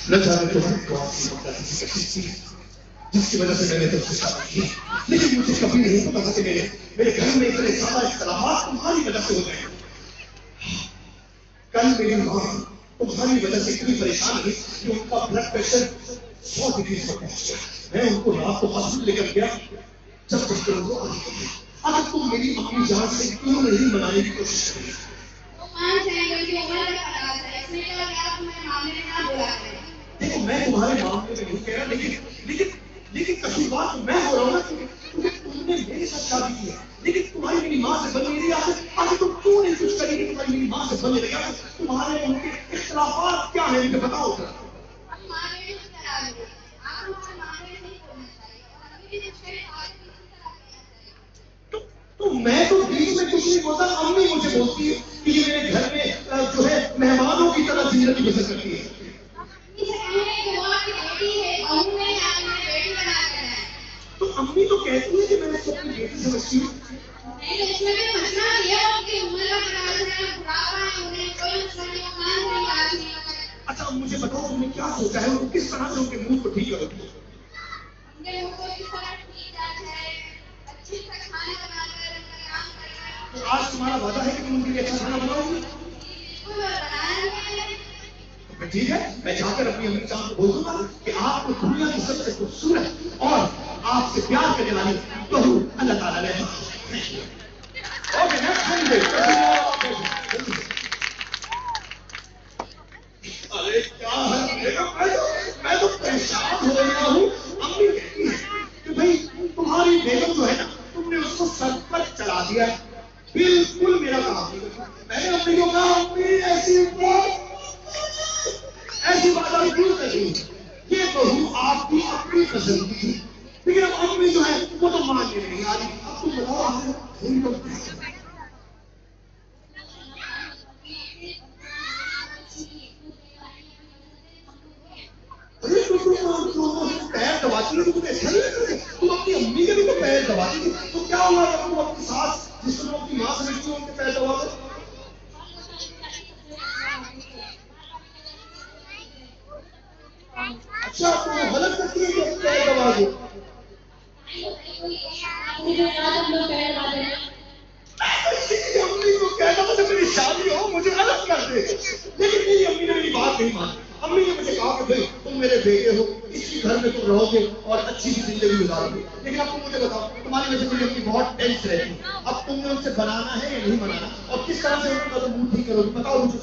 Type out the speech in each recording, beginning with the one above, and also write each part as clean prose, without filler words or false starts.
نہ جانے تو جس کی وجہ سے میں نے تو شادی کی، لیکن مجھے کبھی نہیں پتا تھا کہ میرے گھر میں اتنے زیادہ اختلافات تمہاری وجہ سے ہو گئے۔ کل میری ماں تمہاری وجہ سے اتنی پریشان ہوئی کہ ان کا بلڈ پریشر 100 ڈگری پر پہنچ گیا۔ میں ان کو رات کو ہاسپٹل لے کر گیا، جب ڈاکٹر کو اگر تم میری اپنی جان سے کیوں نہیں منانے کی کوشش کریں؟ دیکھو میں تمہارے معاملے میں نہیں کہہ رہا، لیکن قصوروار تو میں ہو رہا ہوں نا، تم نے میرے ساتھ شادی کی ہے، لیکن تمہاری میری ماں سے بنی رہی آج تم کیوں نہیں کچھ کریں گے؟ تمہاری میری ماں سے بنی رہی تمہارے ان کے اختلافات کیا ہیں مجھے بتاؤ۔ تو میں تو بیچ میں کچھ نہیں بولتا، امی مجھے بولتی ہے کہ یہ میرے گھر میں جو ہے مہمانوں کی طرح زندگی بسر کرتی ہے۔ تو امی تو کہتی ہے کہ میں نے اپنی بیٹی سمجھتی ہوں۔ اچھا اب مجھے بتاؤ تم نے کیا سوچا ہے، کس طرح سے ان کے منہ کو ٹھیک کرو گی؟ تو آج تمہارا وعدہ ہے کہ تم ان کے لیے اچھا کھانا بناؤ گی؟ ٹھیک ہے، میں جا کر اپنی امی جان کو بول دوں گا کہ آپ کو دنیا کی سب سے خوبصورت اور آپ سے پیار کرنے والی بہو اللہ تعالیٰ نے ارے کیا ہے، میں تو پریشان ہو رہا ہوں۔ امی کہتی ہے کہ بھائی تمہاری بیگم جو ہے نا، تم نے اس کو سر پر چلا دیا، بالکل میرا کام نہیں۔ میں نے امی کو کہا امی ایسی بات آپ کیوں کر رہی؟ یہ بہو آپ کی اپنی پسند کی تھی، لیکن اب امی جو ہے وہ تو مان کے نہیں آ رہی۔ اب تم بتاؤ پیر دباتی ہے، تمہیں اچھا نہیں لگتا؟ تم اپنی امی کے بھی تو پیر دباتی تھی، تو کیا ہوا اگر تم اپنی ساس جس کو اپنی ماں سمجھتی ہو ان کے پیر دبا دو؟ اچھا تمہیں غلط کرتی ہے کہ پیر دبا دو؟ امی کو کہتا تھا جب میری شادی ہو مجھے غلط کر دے، لیکن میری امی نے میری بات نہیں مانی۔ امی نے مجھے کہا کہ بھائی تم میرے بیٹے ہو، اسی گھر میں تم رہو گے اور اچھی سی زندگی گزارو گے، لیکن اب تم مجھے بتاؤ تمہاری وجہ سے میری امی بہت ٹینس رہتی ہے، اب تم نے ان سے بنانا ہے یا نہیں بنانا، اور کس طرح سے ان کا تم منہ ٹھیک کرو گے؟ بتاؤ مجھے۔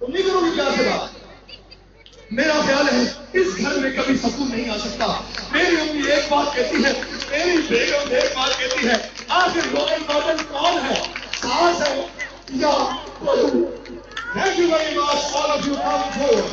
تم نہیں کرو گی پیار سے بات؟ میرا خیال ہے اس گھر میں کبھی سکون نہیں آ سکتا۔ میری امی ایک بات کہتی ہے، میری بیگم ایک بات کہتی ہے، آخر روگن ماڈل کون ہے، ساس ہے یا بہو؟ Thank you very much, all of you come forward.